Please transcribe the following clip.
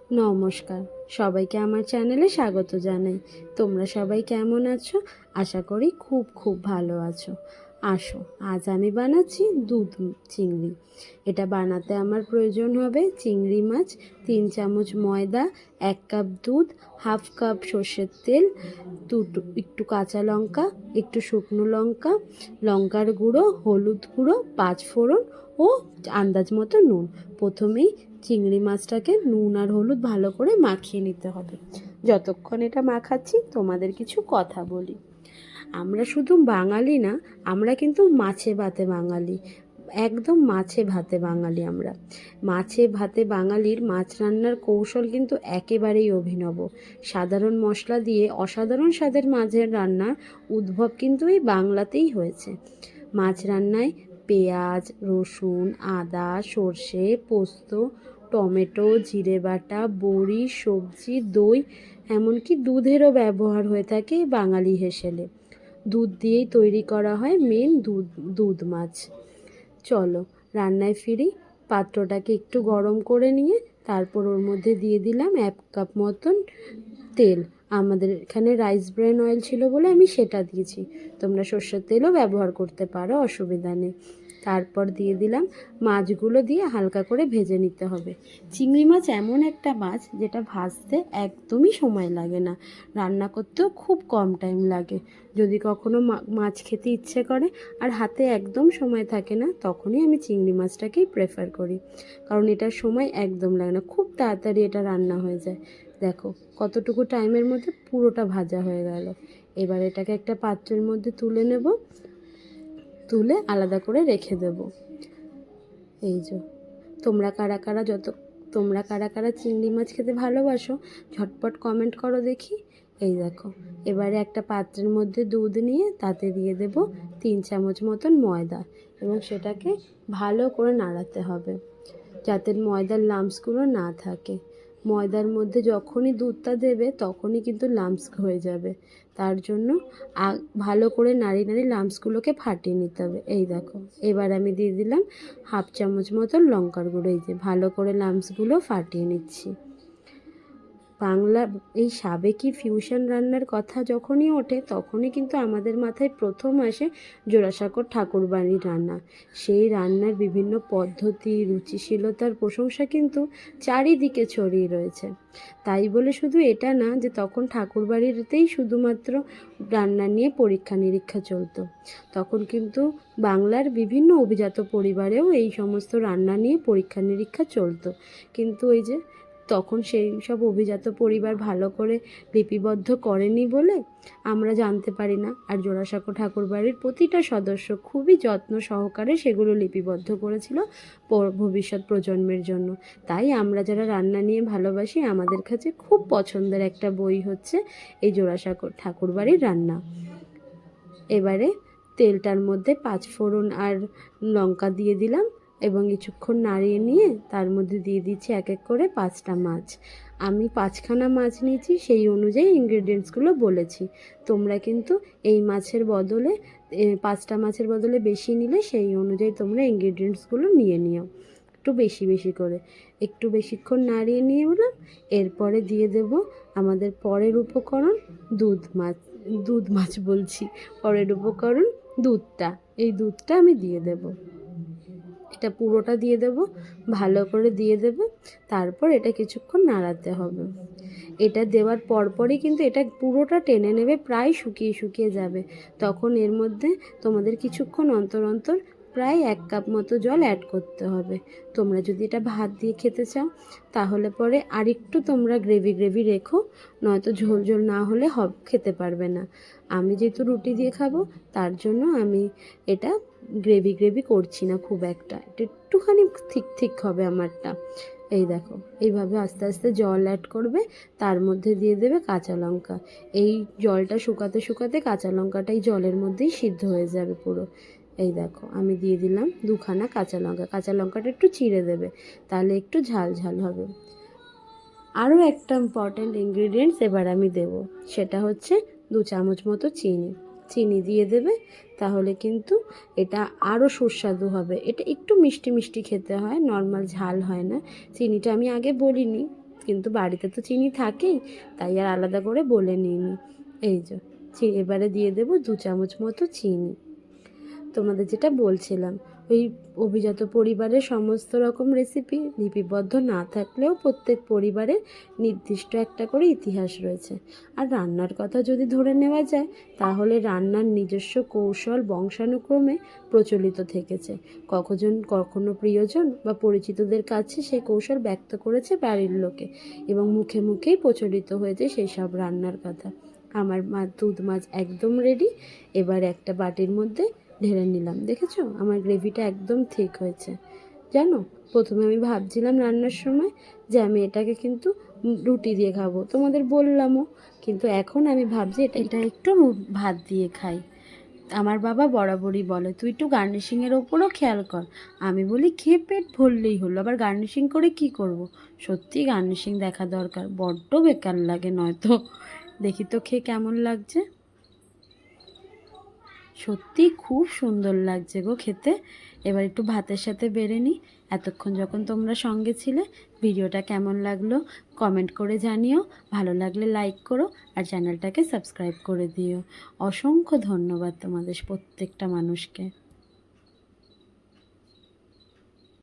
নমস্কার, সবাইকে আমার চ্যানেলে স্বাগত জানাই। তোমরা সবাই কেমন আছো? আশা করি খুব খুব ভালো আছো। আসো, আজ আমি বানাচ্ছি দুধ চিংড়ি। এটা বানাতে আমার প্রয়োজন হবে চিংড়ি মাছ, 3 চামচ ময়দা, 1 কাপ দুধ, হাফ কাপ সর্ষের তেল, একটু কাঁচা লঙ্কা, একটু শুকনো লঙ্কা, লঙ্কার গুঁড়ো, হলুদ গুঁড়ো, 5 ফোড়ন ও আন্দাজ মতো নুন। প্রথমেই চিংড়ি মাছটাকে নুন আর হলুদ ভালো করে মাখিয়ে নিতে হবে। যতক্ষণ এটা মাখাচ্ছি তোমাদের কিছু কথা বলি। আমরা শুধু বাঙালি না, আমরা কিন্তু মাছে ভাতে বাঙালি, একদম মাছে ভাতে বাঙালি আমরা। মাছে ভাতে বাঙালির মাছ রান্নার কৌশল কিন্তু একেবারেই অভিনব। সাধারণ মশলা দিয়ে অসাধারণ স্বাদের মাছের রান্নার উদ্ভব কিন্তু এই বাংলাতেই হয়েছে। মাছ রান্নায় পেঁয়াজ, রসুন, আদা, সর্ষে, পোস্ত, টমেটো, জিরে বাটা, বড়ি, সবজি, দই, এমনকি দুধেরও ব্যবহার হয়ে থাকে বাঙালি হেসেলে। দুধ দিয়েই তৈরি করা হয় মেন দুধ মাছ। চলো রান্নায় ফিরি। পাত্রটাকে একটু গরম করে নিয়ে তারপর ওর মধ্যে দিয়ে দিলাম 1 কাপ মতন তেল। আমাদের এখানে রাইস ব্রেন অয়েল ছিল বলে আমি সেটা দিয়েছি, তোমরা সর্ষের তেলও ব্যবহার করতে পারো, অসুবিধা নেই। তারপর দিয়ে দিলাম মাছগুলো, দিয়ে হালকা করে ভেজে নিতে হবে। চিংড়ি মাছ এমন একটা মাছ যেটা ভাজতে একদমই সময় লাগে না, রান্না করতেও খুব কম টাইম লাগে। যদি কখনো মাছ খেতে ইচ্ছে করে আর হাতে একদম সময় থাকে না, তখনই আমি চিংড়ি মাছটাকেই প্রেফার করি, কারণ এটার সময় একদম লাগে না, খুব তাড়াতাড়ি এটা রান্না হয়ে যায়। দেখো কতটুকু টাইমের মধ্যে পুরোটা ভাজা হয়ে গেল। এবার এটাকে একটা পাত্রের মধ্যে তুলে নেব, তুলে আলাদা করে রেখে দেব। এই যে তোমরা কারা কারা চিংড়ি মাছ খেতে ভালোবাসো, ঝটপট কমেন্ট করো দেখি। এই দেখো, এবারে একটা পাত্রের মধ্যে দুধ নিয়ে তাতে দিয়ে দেব 3 চামচ মতন ময়দা, এবং সেটাকে ভালো করে নাড়াতে হবে যাতে ময়দার লাম্পসগুলো না থাকে। ময়দার মধ্যে যখনই দুধটা দেবে তখনই কিন্তু লাম্পস হয়ে যাবে, তার জন্য ভালো করে নাড়িয়ে নাড়িয়ে লাম্পসগুলোকে ফাটিয়ে নিতে হবে। এই দেখো, এবার আমি দিয়ে দিলাম হাফ চামচ মতন লঙ্কার গুঁড়ো। এই যে ভালো করে লাম্পসগুলো ফাটিয়ে নিচ্ছি। বাংলা এই সাবেকি ফিউশন রান্নার কথা যখনই ওঠে তখনই কিন্তু আমাদের মাথায় প্রথম আসে জোড়াসাঁকোর ঠাকুরবাড়ির রান্না। সেই রান্নার বিভিন্ন পদ্ধতি, রুচিশীলতার প্রশংসা কিন্তু চারিদিকে ছড়িয়ে রয়েছে। তাই বলে শুধু এটা না যে তখন ঠাকুরবাড়িতেই শুধুমাত্র রান্না নিয়ে পরীক্ষা নিরীক্ষা চলতো, তখন কিন্তু বাংলার বিভিন্ন অভিজাত পরিবারেও এই সমস্ত রান্না নিয়ে পরীক্ষা নিরীক্ষা চলতো। কিন্তু ওই যে তখন সেই সব অভিজাত পরিবার ভালো করে লিপিবদ্ধ করেনি বলে আমরা জানতে পারি না। আর জোড়াসাঁকো ঠাকুরবাড়ির প্রতিটা সদস্য খুবই যত্ন সহকারে সেগুলো লিপিবদ্ধ করেছিল ভবিষ্যৎ প্রজন্মের জন্য। তাই আমরা যারা রান্না নিয়ে ভালোবাসি, আমাদের কাছে খুব পছন্দের একটা বই হচ্ছে এই জোড়াসাঁকো ঠাকুরবাড়ির রান্না। এবারে তেলটার মধ্যে 5 ফোড়ন আর লঙ্কা দিয়ে দিলাম, এবং কিছুক্ষণ নাড়িয়ে নিয়ে তার মধ্যে দিয়ে দিচ্ছি এক এক করে 5টা মাছ। আমি 5খানা মাছ নিয়েছি, সেই অনুযায়ী ইনগ্রেডিয়েন্টসগুলো বলেছি। তোমরা কিন্তু এই মাছের বদলে 5টা মাছের বদলে বেশি নিলে সেই অনুযায়ী তোমরা ইনগ্রেডিয়েন্টসগুলো নিয়ে নিও একটু বেশি বেশি করে। একটু বেশিক্ষণ নাড়িয়ে নিয়ে বললাম, এরপরে দিয়ে দেব আমাদের পরের উপকরণ দুধ মাছ বলছি, পরের উপকরণ দুধটা। এই দুধটা আমি দিয়ে দেব, এটা পুরোটা দিয়ে দেব, ভালো করে দিয়ে দেবে। তারপর এটা কিছুক্ষণ নাড়াতে হবে। এটা দেওয়ার পরপরই কিন্তু এটা পুরোটা টেনে নেবে, প্রায় শুকিয়ে শুকিয়ে যাবে। তখন এর মধ্যে তোমাদের কিছুক্ষণ অন্তর অন্তর প্রায় 1 কাপ মতো জল অ্যাড করতে হবে। তোমরা যদি এটা ভাত দিয়ে খেতে চাও তাহলে পরে আরেকটু তোমরা গ্রেভি গ্রেভি রেখো, নয়তো ঝোল ঝোল না হলে খেতে পারবে না। আমি যেহেতু রুটি দিয়ে খাবো তার জন্য আমি এটা গ্রেভি গ্রেভি করছি না খুব একটা, এটা একটুখানি ঠিক ঠিক হবে আমারটা। এই দেখো, এইভাবে আস্তে আস্তে জল অ্যাড করবে, তার মধ্যে দিয়ে দেবে কাঁচা লঙ্কা। এই জলটা শুকাতে শুকাতে কাঁচা লঙ্কাটাই জলের মধ্যেই সিদ্ধ হয়ে যাবে পুরো। এই দেখো, আমি দিয়ে দিলাম 2খানা কাঁচা লঙ্কা। কাঁচা লঙ্কাটা একটু চিড়ে দেবে, তাহলে একটু ঝাল ঝাল হবে। আরও একটা ইম্পর্ট্যান্ট ইনগ্রিডিয়েন্টস এবার আমি দেব, সেটা হচ্ছে 2 চামচ মতো চিনি দিয়ে দেবে, তাহলে কিন্তু এটা আরও সুস্বাদু হবে। এটা একটু মিষ্টি মিষ্টি খেতে হয়, নর্মাল ঝাল হয় না। চিনিটা আমি আগে বলিনি, কিন্তু বাড়িতে তো চিনি থাকেই, তাই আর আলাদা করে বলে নিইনি। এই যে এবারে দিয়ে দেবো 2 চামচ মতো চিনি। তোমাদের যেটা বলছিলাম, ওই অভিজাত পরিবারের সমস্ত রকম রেসিপি লিপিবদ্ধ না থাকলেও প্রত্যেক পরিবারের নির্দিষ্ট একটা করে ইতিহাস রয়েছে। আর রান্নার কথা যদি ধরে নেওয়া যায়, তাহলে রান্নার নিজস্ব কৌশল বংশানুক্রমে প্রচলিত থেকেছে। কখনো প্রিয়জন বা পরিচিতদের কাছে সেই কৌশল ব্যক্ত করেছে বাড়ির লোকে, এবং মুখে মুখেই প্রচলিত হয়েছে সেই সব রান্নার কথা। আমার দুধ মাছ একদম রেডি। এবার একটা বাটির মধ্যে ঢেলে নিলাম। দেখেছো আমার গ্রেভিটা একদম ঠিক হয়েছে। জানো, প্রথমে আমি ভাবছিলাম রান্নার সময় যে আমি এটাকে কিন্তু রুটি দিয়ে খাবো, তোমাদের বললামও, কিন্তু এখন আমি ভাবছি এটা একটু ভাত দিয়ে খাই। আমার বাবা বরাবরই বলে তুই একটু গার্নিশিংয়ের ওপরও খেয়াল কর। আমি বলি খেয়ে পেট ভরলেই হলো, আবার গার্নিশিং করে কি করব। সত্যি গার্নিশিং দেখা দরকার, বড্ড বেকার লাগে নয়তো। দেখি তো খেয়ে কেমন লাগছে। সত্যি খুব সুন্দর লাগছে গো খেতে। এবার একটু ভাতের সাথে বেড়ে নিই। এতক্ষণ যখন তোমরা সঙ্গে ছিলে, ভিডিওটা কেমন লাগলো কমেন্ট করে জানিও। ভালো লাগলে লাইক করো আর চ্যানেলটাকে সাবস্ক্রাইব করে দিও। অসংখ্য ধন্যবাদ তোমাদের প্রত্যেকটা মানুষকে।